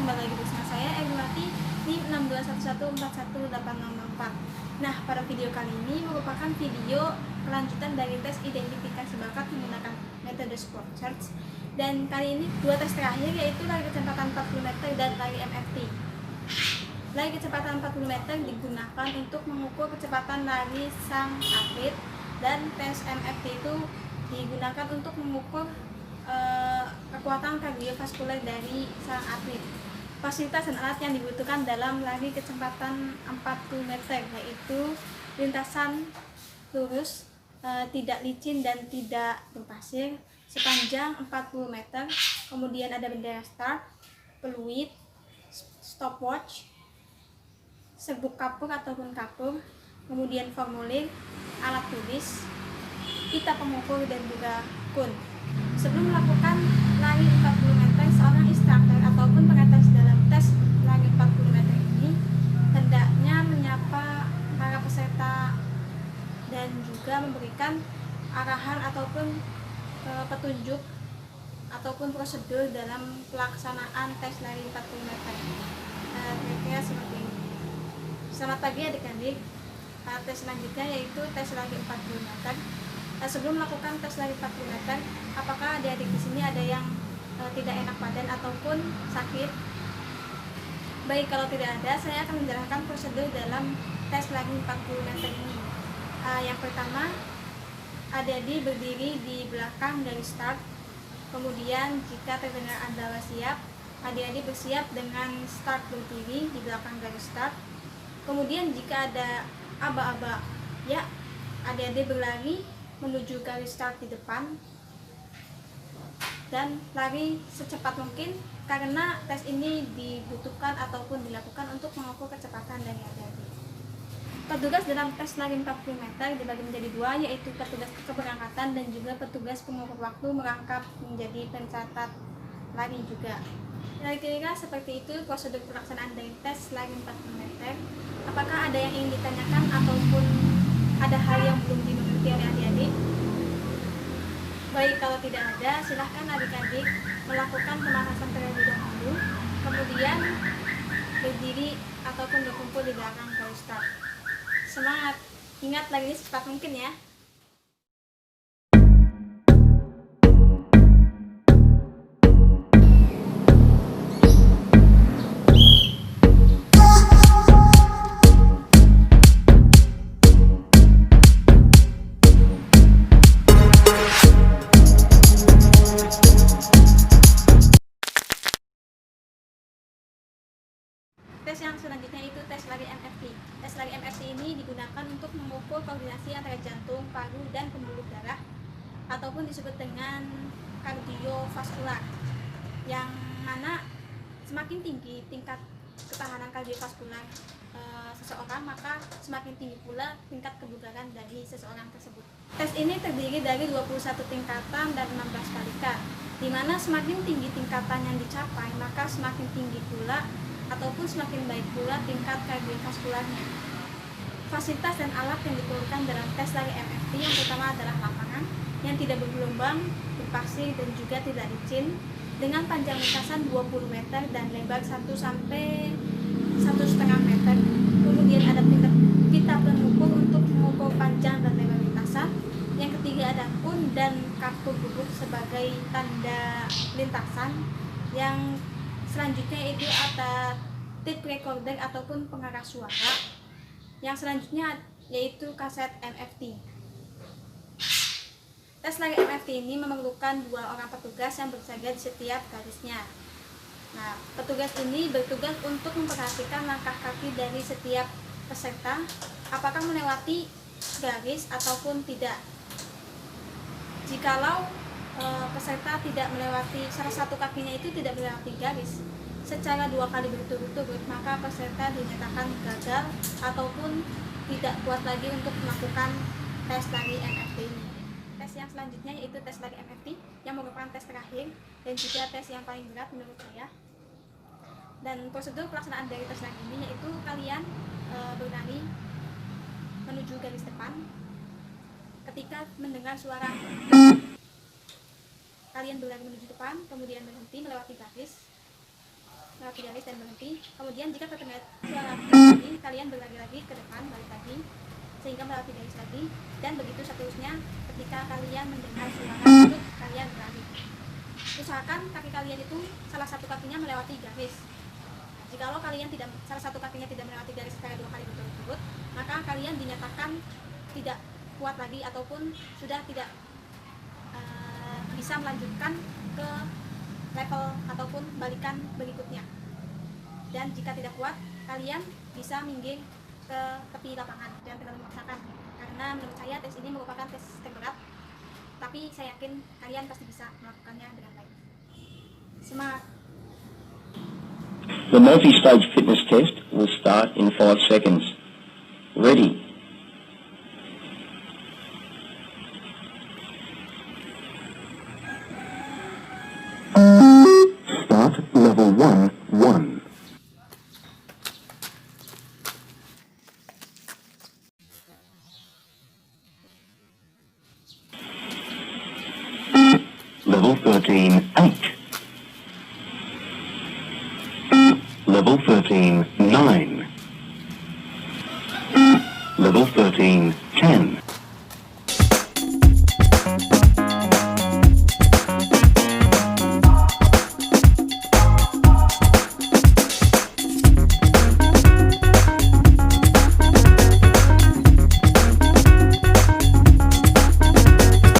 kembali lagi bersama saya Ermati di 621141804. Nah, pada video kali ini merupakan video kelanjutan dari tes identifikasi bakat menggunakan metode Sport Search. Dan kali ini dua tes terakhir, yaitu lari kecepatan 40 meter dan lari MFT. Lari kecepatan 40 meter digunakan untuk mengukur kecepatan lari sang atlet, dan tes MFT itu digunakan untuk mengukur kekuatan kardiovaskuler dari sang atlet. Fasilitas dan alat yang dibutuhkan dalam lari kecepatan 40 meter yaitu lintasan lurus, tidak licin dan tidak berpasir, sepanjang 40 meter, kemudian ada bendera start, peluit, stopwatch, serbuk kapur ataupun kapur, kemudian formulir, alat tulis, pita pengukur, dan juga kun. Sebelum melakukan lari 40 meter, seorang instruktur ataupun pengatas dalam tes lari 40 meter ini hendaknya menyapa para peserta dan juga memberikan arahan ataupun petunjuk ataupun prosedur dalam pelaksanaan tes lari 40 meter. Kira-kira seperti ini. Selamat pagi adik-adik. Tes selanjutnya yaitu tes lari 40 meter. Sebelum melakukan tes lari 40 meter, apakah adik-adik di sini ada yang tidak enak badan ataupun sakit? Baik, kalau tidak ada, saya akan menjelaskan prosedur dalam tes lari 40 meter ini. Yang pertama, adik-adik berdiri di belakang garis start. Kemudian jika terdengar anda siap, adik-adik bersiap dengan start berdiri di belakang garis start. Kemudian jika ada aba-aba, ya, adik-adik berlari menuju garis start di depan dan lari secepat mungkin, karena tes ini dibutuhkan ataupun dilakukan untuk mengukur kecepatan dari adik-adik. Petugas dalam tes lari 40 meter dibagi menjadi dua, yaitu petugas keberangkatan dan juga petugas pengukur waktu merangkap menjadi pencatat lari juga. Kira-kira seperti itu prosedur pelaksanaan dari tes lari 40 meter. Apakah ada yang ingin ditanyakan ataupun ada hal yang belum dimengerti oleh adik-adik? Baik, kalau tidak ada, silahkan adik-adik melakukan pemanasan terlebih dahulu, kemudian berdiri ataupun berkumpul di belakang garis start. Semangat, ingat lagi secepat mungkin ya. Tes yang selanjutnya itu tes lari MFT. Tes lari MFT ini digunakan untuk mengukur koordinasi antara jantung, paru, dan pembuluh darah, ataupun disebut dengan kardiovaskular, yang mana semakin tinggi tingkat ketahanan kardiovaskular seseorang, maka semakin tinggi pula tingkat kebugaran dari seseorang tersebut. Tes ini terdiri dari 21 tingkatan dan 16 balikan, di mana semakin tinggi tingkatan yang dicapai, maka semakin tinggi pula ataupun semakin baik pula tingkat kardiovaskularnya. Fasilitas dan alat yang diperlukan dalam tes lari MFT yang pertama adalah lapangan yang tidak bergelombang, berpasir, dan juga tidak licin, dengan panjang lintasan 20 meter dan lebar 1 sampai 1,5 meter. Kemudian ada pita pengukur untuk mengukur panjang dan lebar lintasan. Yang ketiga ada kun dan kartu duduk sebagai tanda lintasan. Yang selanjutnya itu ada tape recorder ataupun pengeras suara. Yang selanjutnya yaitu kaset MFT. Tes lari MFT ini memerlukan 2 orang petugas yang berjaga di setiap garisnya. Nah, petugas ini bertugas untuk memperhatikan langkah kaki dari setiap peserta, apakah melewati garis ataupun tidak. Jikalau peserta tidak melewati, salah satu kakinya itu tidak melewati garis secara 2 kali berturut-turut, maka peserta dinyatakan gagal ataupun tidak kuat lagi untuk melakukan tes lari MFT ini. Tes yang selanjutnya yaitu tes lari MFT yang merupakan tes terakhir dan juga tes yang paling berat menurut saya. Dan prosedur pelaksanaan dari tes lari ini yaitu kalian berlari menuju garis depan. Ketika mendengar suara, kalian berlari menuju depan, kemudian berhenti melewati garis. melewati garis dan berhenti. Kemudian jika ketemu lagi, kalian berlari lagi ke depan, balik lagi sehingga melewati garis lagi, dan begitu seterusnya. Ketika kalian mendengar suara tersebut, kalian berlari. Usahakan kaki kalian itu salah satu kakinya melewati garis. Jikalau kalian salah satu kakinya tidak melewati garis secara 2 kali berturut-turut, maka kalian dinyatakan tidak kuat lagi ataupun sudah tidak bisa melanjutkan ke level ataupun balikan berikutnya. Dan jika tidak kuat, kalian bisa minggir ke tepi lapangan, jangan terlalu memaksakan, karena menurut saya tes ini merupakan tes terberat, tapi saya yakin kalian pasti bisa melakukannya dengan baik. Semangat! The multi-stage fitness test will start in 5 seconds. Ready? Start level 1, 1. Level 13, 8. Level 13, 9. Level 13,